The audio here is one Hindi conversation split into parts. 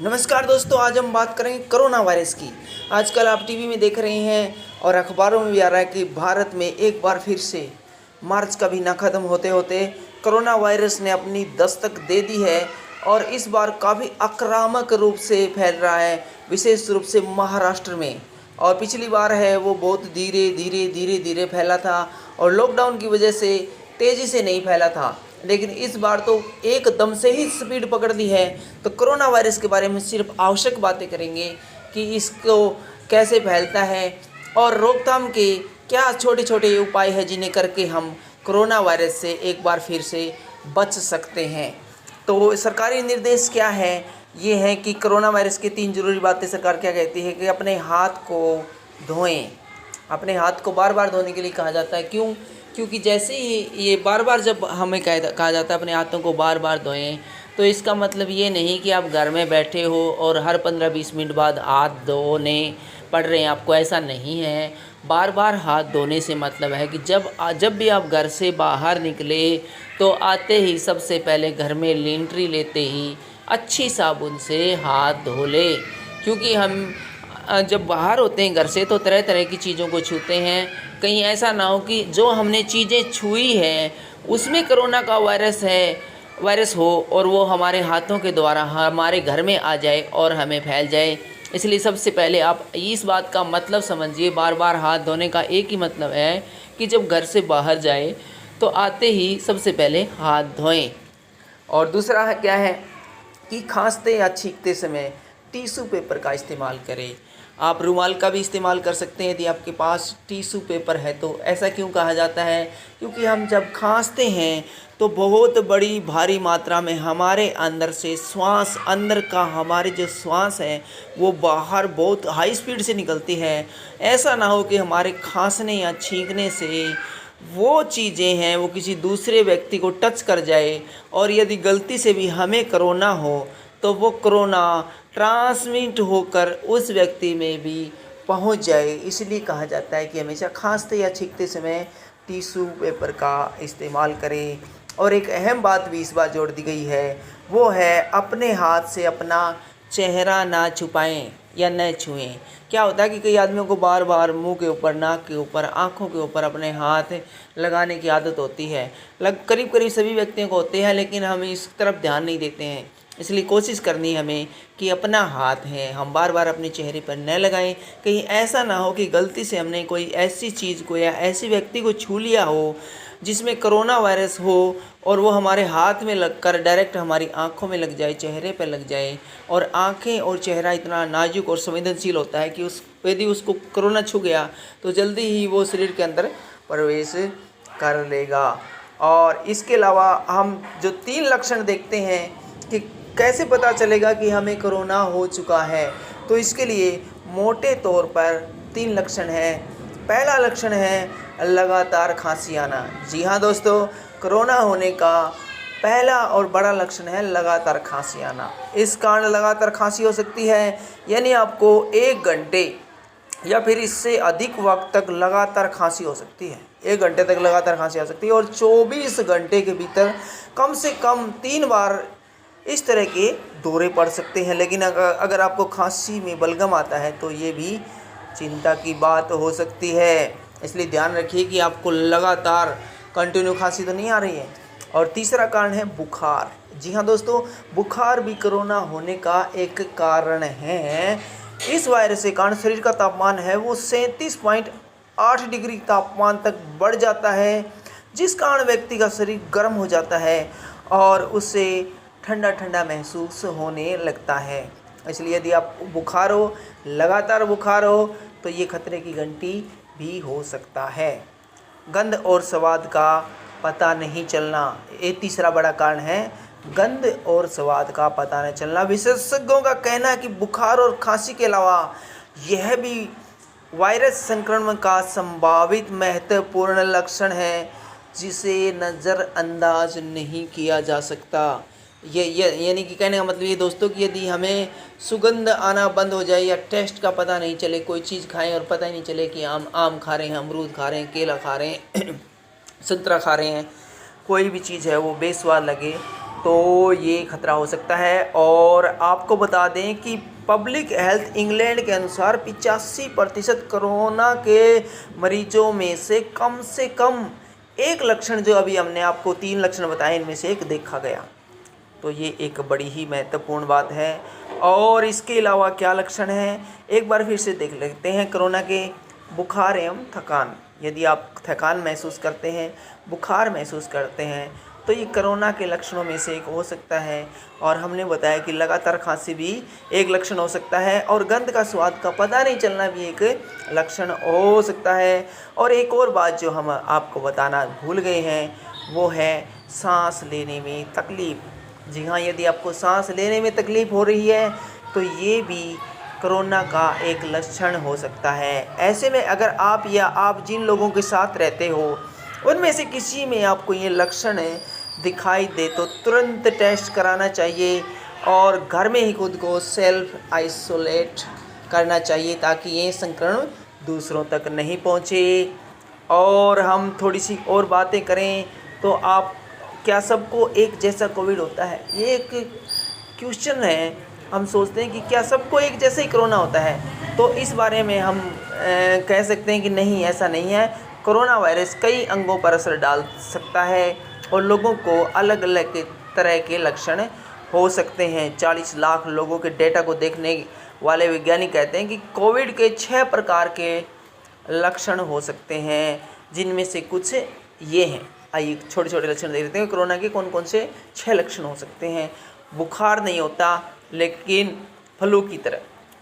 नमस्कार दोस्तों, आज हम बात करेंगे कोरोना वायरस की। आजकल आप टीवी में देख रहे हैं और अखबारों में भी आ रहा है कि भारत में एक बार फिर से मार्च का भी ना ख़त्म होते होते कोरोना वायरस ने अपनी दस्तक दे दी है और इस बार काफ़ी आक्रामक रूप से फैल रहा है, विशेष रूप से महाराष्ट्र में। और पिछली बार है वो बहुत धीरे धीरे फैला था और लॉकडाउन की वजह से तेज़ी से नहीं फैला था, लेकिन इस बार तो एकदम से ही स्पीड पकड़ ली है। तो कोरोना वायरस के बारे में सिर्फ आवश्यक बातें करेंगे कि इसको कैसे फैलता है और रोकथाम के क्या छोटे छोटे उपाय हैं जिन्हें करके हम कोरोना वायरस से एक बार फिर से बच सकते हैं। तो सरकारी निर्देश क्या है, ये है कि कोरोना वायरस की 3 ज़रूरी बातें सरकार क्या कहती है कि अपने हाथ को धोएं। अपने हाथ को बार बार धोने के लिए कहा जाता है। क्यों? क्योंकि जैसे ही ये बार बार जब हमें कहा जाता है अपने हाथों को बार बार धोएं, तो इसका मतलब ये नहीं कि आप घर में बैठे हो और हर 15-20 मिनट बाद हाथ धोने पड़ रहे हैं आपको, ऐसा नहीं है। बार बार हाथ धोने से मतलब है कि जब भी आप घर से बाहर निकले तो आते ही सबसे पहले घर में एंट्री लेते ही अच्छी साबुन से हाथ धो ले। क्योंकि हम जब बाहर होते हैं घर से तो तरह तरह की चीज़ों को छूते हैं, कहीं ऐसा ना हो कि जो हमने चीज़ें छुई हैं उसमें कोरोना का वायरस हो और वो हमारे हाथों के द्वारा हमारे घर में आ जाए और हमें फैल जाए। इसलिए सबसे पहले आप इस बात का मतलब समझिए, बार बार हाथ धोने का एक ही मतलब है कि जब घर से बाहर जाए तो आते ही सबसे पहले हाथ धोएं। और दूसरा है क्या है कि खांसते या छींकते समय टिश्यू पेपर का इस्तेमाल करें। आप रुमाल का भी इस्तेमाल कर सकते हैं यदि आपके पास टिश्यू पेपर है तो। ऐसा क्यों कहा जाता है? क्योंकि हम जब खांसते हैं तो बहुत बड़ी भारी मात्रा में हमारे अंदर से श्वास, अंदर का हमारे जो श्वास है वो बाहर बहुत हाई स्पीड से निकलती है। ऐसा ना हो कि हमारे खांसने या छींकने से वो चीज़ें हैं वो किसी दूसरे व्यक्ति को टच कर जाए और यदि गलती से भी हमें कोरोना हो तो वो कोरोना ट्रांसमिट होकर उस व्यक्ति में भी पहुंच जाए। इसलिए कहा जाता है कि हमेशा खांसते या छींकते समय टिश्यू पेपर का इस्तेमाल करें। और एक अहम बात भी इस बार जोड़ दी गई है, वो है अपने हाथ से अपना चेहरा ना छुपाएं या न छुएं। क्या होता है कि कई आदमियों को बार बार मुंह के ऊपर, नाक के ऊपर, आँखों के ऊपर अपने हाथ लगाने की आदत होती है। करीब करीब सभी व्यक्तियों को होते हैं, लेकिन हम इस तरफ ध्यान नहीं देते हैं। इसलिए कोशिश करनी हमें कि अपना हाथ है हम बार बार अपने चेहरे पर न लगाएं। कहीं ऐसा ना हो कि गलती से हमने कोई ऐसी चीज़ को या ऐसी व्यक्ति को छू लिया हो जिसमें कोरोना वायरस हो और वो हमारे हाथ में लगकर डायरेक्ट हमारी आंखों में लग जाए, चेहरे पर लग जाए। और आंखें और चेहरा इतना नाजुक और संवेदनशील होता है कि यदि उसको कोरोना छू गया तो जल्दी ही वो शरीर के अंदर प्रवेश कर लेगा। और इसके अलावा हम जो 3 लक्षण देखते हैं कि कैसे पता चलेगा कि हमें कोरोना हो चुका है, तो इसके लिए मोटे तौर पर 3 लक्षण हैं। पहला लक्षण है लगातार खांसी आना। जी हाँ दोस्तों, कोरोना होने का पहला और बड़ा लक्षण है लगातार खांसी आना। इस कारण लगातार खांसी हो सकती है, यानी आपको 1 घंटे या फिर इससे अधिक वक्त तक लगातार खांसी हो सकती है। 1 घंटे तक लगातार खांसी आ सकती है और 24 घंटे के भीतर कम से कम 3 बार इस तरह के दौरे पड़ सकते हैं। लेकिन अगर आपको खांसी में बलगम आता है तो ये भी चिंता की बात हो सकती है। इसलिए ध्यान रखिए कि आपको लगातार कंटिन्यू खांसी तो नहीं आ रही है। और तीसरा कारण है बुखार। जी हाँ दोस्तों, बुखार भी कोरोना होने का एक कारण है। इस वायरस के कारण शरीर का तापमान है वो 37.8 डिग्री तापमान तक बढ़ जाता है, जिस कारण व्यक्ति का शरीर गर्म हो जाता है और उससे ठंडा ठंडा महसूस होने लगता है। इसलिए यदि आप बुखार हो, लगातार बुखार हो, तो ये खतरे की घंटी भी हो सकता है। गंध और स्वाद का पता नहीं चलना, ये तीसरा बड़ा कारण है। गंध और स्वाद का पता नहीं चलना। विशेषज्ञों का कहना है कि बुखार और खांसी के अलावा यह भी वायरस संक्रमण का संभावित महत्वपूर्ण लक्षण है जिसे नज़रअंदाज नहीं किया जा सकता। ये यानी कि कहने का मतलब ये दोस्तों कि यदि हमें सुगंध आना बंद हो जाए या टेस्ट का पता नहीं चले, कोई चीज़ खाएं और पता ही नहीं चले कि आम खा रहे हैं, अमरूद खा रहे हैं, केला खा रहे हैं संतरा खा रहे हैं, कोई भी चीज़ है वो बेस्वाद लगे, तो ये खतरा हो सकता है। और आपको बता दें कि पब्लिक हेल्थ इंग्लैंड के अनुसार 85% कोरोना के मरीजों में से कम एक लक्षण, जो अभी हमने आपको 3 लक्षण बताए, इनमें से एक देखा गया। तो ये एक बड़ी ही महत्वपूर्ण बात है। और इसके अलावा क्या लक्षण हैं, एक बार फिर से देख लेते हैं कोरोना के। बुखार एवं थकान, यदि आप थकान महसूस करते हैं, बुखार महसूस करते हैं, तो ये कोरोना के लक्षणों में से एक हो सकता है। और हमने बताया कि लगातार खांसी भी एक लक्षण हो सकता है, और गंध का स्वाद का पता नहीं चलना भी एक लक्षण हो सकता है। और एक और बात जो हम आपको बताना भूल गए हैं, वो है सांस लेने में तकलीफ़। जी हाँ, यदि आपको सांस लेने में तकलीफ़ हो रही है तो ये भी कोरोना का एक लक्षण हो सकता है। ऐसे में अगर आप या आप जिन लोगों के साथ रहते हो उनमें से किसी में आपको ये लक्षण दिखाई दे तो तुरंत टेस्ट कराना चाहिए, और घर में ही खुद को सेल्फ आइसोलेट करना चाहिए, ताकि ये संक्रमण दूसरों तक नहीं पहुँचे। और हम थोड़ी सी और बातें करें तो आप, क्या सबको एक जैसा कोविड होता है? ये एक क्वेश्चन है। हम सोचते हैं कि क्या सबको एक जैसे ही कोरोना होता है, तो इस बारे में हम कह सकते हैं कि नहीं, ऐसा नहीं है। कोरोना वायरस कई अंगों पर असर डाल सकता है और लोगों को अलग अलग तरह के लक्षण हो सकते हैं। 40 लाख लोगों के डेटा को देखने वाले वैज्ञानिक कहते हैं कि कोविड के 6 प्रकार के लक्षण हो सकते हैं, जिनमें से कुछ ये हैं। आइए छोटे छोटे लक्षण देख लेते हैं। कोरोना के कौन कौन से 6 लक्षण हो सकते हैं। बुखार नहीं होता, लेकिन फ्लू की तरह,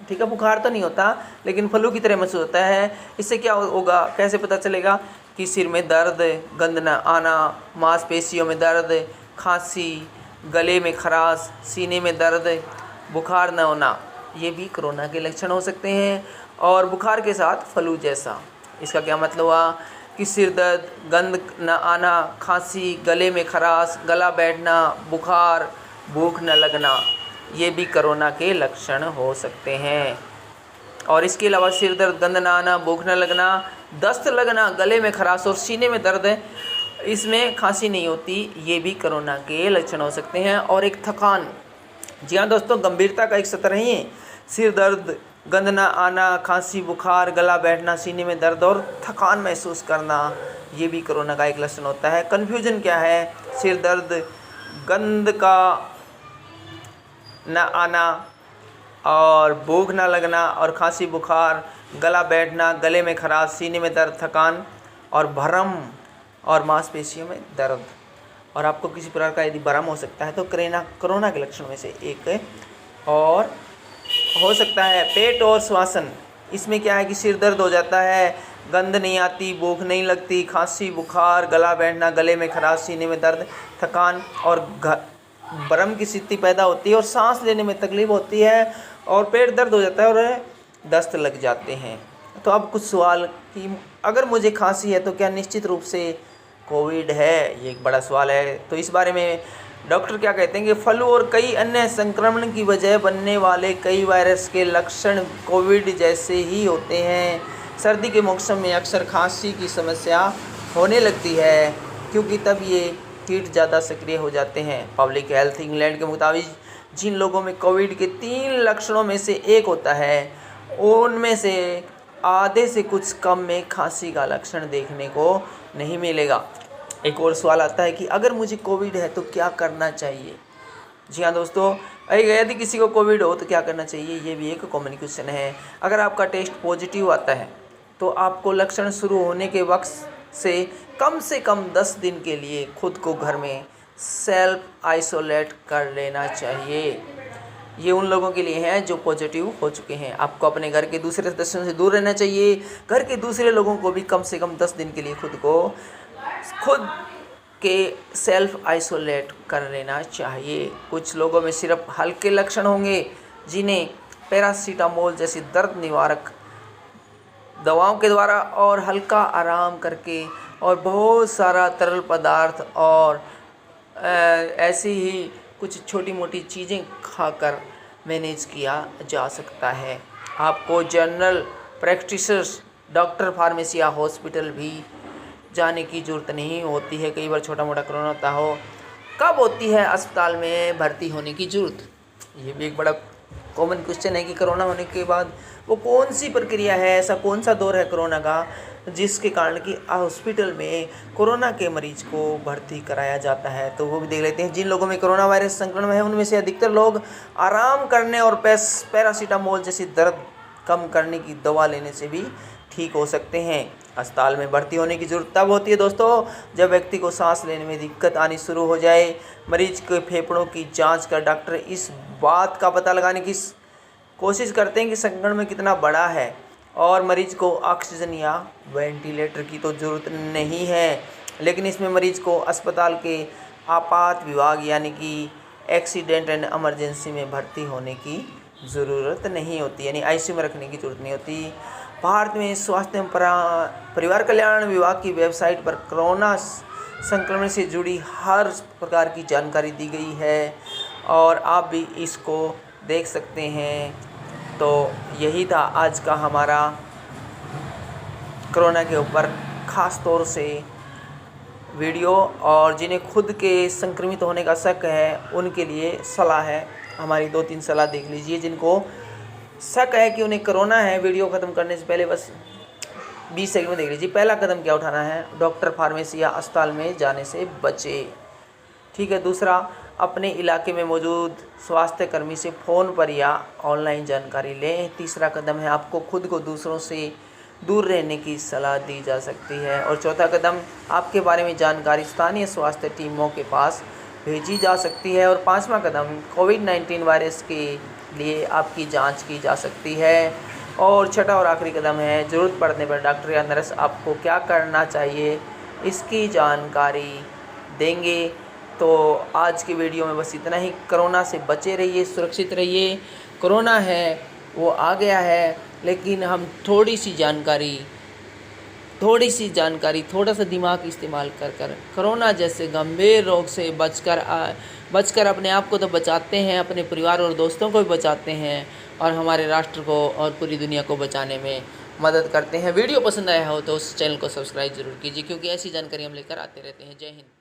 ठीक है, बुखार तो नहीं होता लेकिन फ्लू की तरह महसूस होता है। इससे क्या होगा, कैसे पता चलेगा? कि सिर में दर्द, गंध न आना, मांसपेशियों में दर्द, खांसी, गले में खराश, सीने में दर्द, बुखार न होना, ये भी कोरोना के लक्षण हो सकते हैं। और बुखार के साथ फ्लू जैसा, इसका क्या मतलब हुआ कि सिर दर्द, गंध न आना, खांसी, गले में खराश, गला बैठना, बुखार, भूख न लगना, ये भी कोरोना के लक्षण हो सकते हैं। और इसके अलावा सिर दर्द, गंध न आना, भूख न लगना, दस्त लगना, गले में खराश और सीने में दर्द, इसमें खांसी नहीं होती, ये भी कोरोना के लक्षण हो सकते हैं। और एक थकान, जी हाँ दोस्तों, गंभीरता का एक स्तर नहीं है। सिर दर्द, गंध न आना, खांसी, बुखार, गला बैठना, सीने में दर्द और थकान महसूस करना, ये भी कोरोना का एक लक्षण होता है। कन्फ्यूजन क्या है? सिर दर्द, गंध का न आना और भूख न लगना और खांसी, बुखार, गला बैठना, गले में खराश, सीने में दर्द, थकान और भरम और मांसपेशियों में दर्द। और आपको किसी प्रकार का यदि भरम हो सकता है तो कोरोना के लक्षणों में से एक और हो सकता है। पेट और श्वसन, इसमें क्या है कि सिर दर्द हो जाता है, गंध नहीं आती, भूख नहीं लगती, खांसी, बुखार, गला बैठना, गले में खराश, सीने में दर्द, थकान और भ्रम की स्थिति पैदा होती है और सांस लेने में तकलीफ होती है और पेट दर्द हो जाता है और दस्त लग जाते हैं। तो अब कुछ सवाल कि अगर मुझे खांसी है तो क्या निश्चित रूप से कोविड है? ये एक बड़ा सवाल है। तो इस बारे में डॉक्टर क्या कहते हैं कि फ्लू और कई अन्य संक्रमण की वजह बनने वाले कई वायरस के लक्षण कोविड जैसे ही होते हैं। सर्दी के मौसम में अक्सर खांसी की समस्या होने लगती है, क्योंकि तब ये कीट ज़्यादा सक्रिय हो जाते हैं। पब्लिक हेल्थ इंग्लैंड के मुताबिक जिन लोगों में कोविड के 3 लक्षणों में से एक होता है, उनमें से आधे से कुछ कम में खांसी का लक्षण देखने को नहीं मिलेगा। एक और सवाल आता है कि अगर मुझे कोविड है तो क्या करना चाहिए? जी हाँ दोस्तों, यदि किसी को कोविड हो तो क्या करना चाहिए, ये भी एक कॉमन क्वेश्चन है। अगर आपका टेस्ट पॉजिटिव आता है तो आपको लक्षण शुरू होने के वक्त से कम 10 दिन के लिए खुद को घर में सेल्फ आइसोलेट कर लेना चाहिए। ये उन लोगों के लिए है जो पॉजिटिव हो चुके हैं। आपको अपने घर के दूसरे सदस्यों से दूर रहना चाहिए। घर के दूसरे लोगों को भी कम से कम 10 दिन के लिए खुद के सेल्फ आइसोलेट कर लेना चाहिए। कुछ लोगों में सिर्फ हल्के लक्षण होंगे, जिन्हें पैरासीटामोल जैसी दर्द निवारक दवाओं के द्वारा और हल्का आराम करके और बहुत सारा तरल पदार्थ और ऐसी ही कुछ छोटी मोटी चीज़ें खाकर मैनेज किया जा सकता है। आपको जनरल प्रैक्टिशनर्स, डॉक्टर, फार्मेसी या हॉस्पिटल भी जाने की ज़रूरत नहीं होती है। कई बार छोटा मोटा कोरोना होता हो कब होती है अस्पताल में भर्ती होने की ज़रूरत? ये भी एक बड़ा कॉमन क्वेश्चन है कि कोरोना होने के बाद वो कौन सी प्रक्रिया है, ऐसा कौन सा दौर है कोरोना का जिसके कारण कि हॉस्पिटल में कोरोना के मरीज को भर्ती कराया जाता है। तो वो भी देख लेते हैं। जिन लोगों में कोरोना वायरस संक्रमण है उनमें से अधिकतर लोग आराम करने और पैरासीटामोल जैसी दर्द कम करने की दवा लेने से भी ठीक हो सकते हैं। अस्पताल में भर्ती होने की ज़रूरत तब होती है दोस्तों जब व्यक्ति को सांस लेने में दिक्कत आनी शुरू हो जाए। मरीज के फेफड़ों की जांच कर डॉक्टर इस बात का पता लगाने की कोशिश करते हैं कि संक्रमण कितना बड़ा है और मरीज को ऑक्सीजन या वेंटिलेटर की तो ज़रूरत नहीं है, लेकिन इसमें मरीज को अस्पताल के आपात विभाग यानी कि एक्सीडेंट एंड इमरजेंसी में भर्ती होने की ज़रूरत नहीं होती, यानी आईसीयू में रखने की ज़रूरत नहीं होती। भारत में स्वास्थ्य एवं परिवार कल्याण विभाग की वेबसाइट पर कोरोना संक्रमण से जुड़ी हर प्रकार की जानकारी दी गई है और आप भी इसको देख सकते हैं। तो यही था आज का हमारा कोरोना के ऊपर ख़ास तौर से वीडियो, और जिन्हें खुद के संक्रमित होने का शक है उनके लिए सलाह है। हमारी 2-3 सलाह देख लीजिए। जिनको शक है कि उन्हें कोरोना है, वीडियो ख़त्म करने से पहले बस 20 सेकंड में देख लीजिए। पहला कदम क्या उठाना है? डॉक्टर, फार्मेसी या अस्पताल में जाने से बचे। ठीक है। दूसरा, अपने इलाके में मौजूद स्वास्थ्य कर्मी से फ़ोन पर या ऑनलाइन जानकारी लें। तीसरा कदम है आपको खुद को दूसरों से दूर रहने की सलाह दी जा सकती है। और चौथा कदम, आपके बारे में जानकारी स्थानीय स्वास्थ्य टीमों के पास भेजी जा सकती है। और पाँचवा कदम, कोविड-19 वायरस के लिए आपकी जांच की जा सकती है। और छठा और आखिरी कदम है, ज़रूरत पड़ने पर डॉक्टर या नर्स आपको क्या करना चाहिए इसकी जानकारी देंगे। तो आज की वीडियो में बस इतना ही। कोरोना से बचे रहिए, सुरक्षित रहिए। कोरोना है वो आ गया है, लेकिन हम थोड़ी सी जानकारी, थोड़ा सा दिमाग इस्तेमाल कर कोरोना जैसे गंभीर रोग से बचकर अपने आप को तो बचाते हैं, अपने परिवार और दोस्तों को भी बचाते हैं और हमारे राष्ट्र को और पूरी दुनिया को बचाने में मदद करते हैं। वीडियो पसंद आया हो तो उस चैनल को सब्सक्राइब ज़रूर कीजिए, क्योंकि ऐसी जानकारी हम लेकर आते रहते हैं। जय हिंद।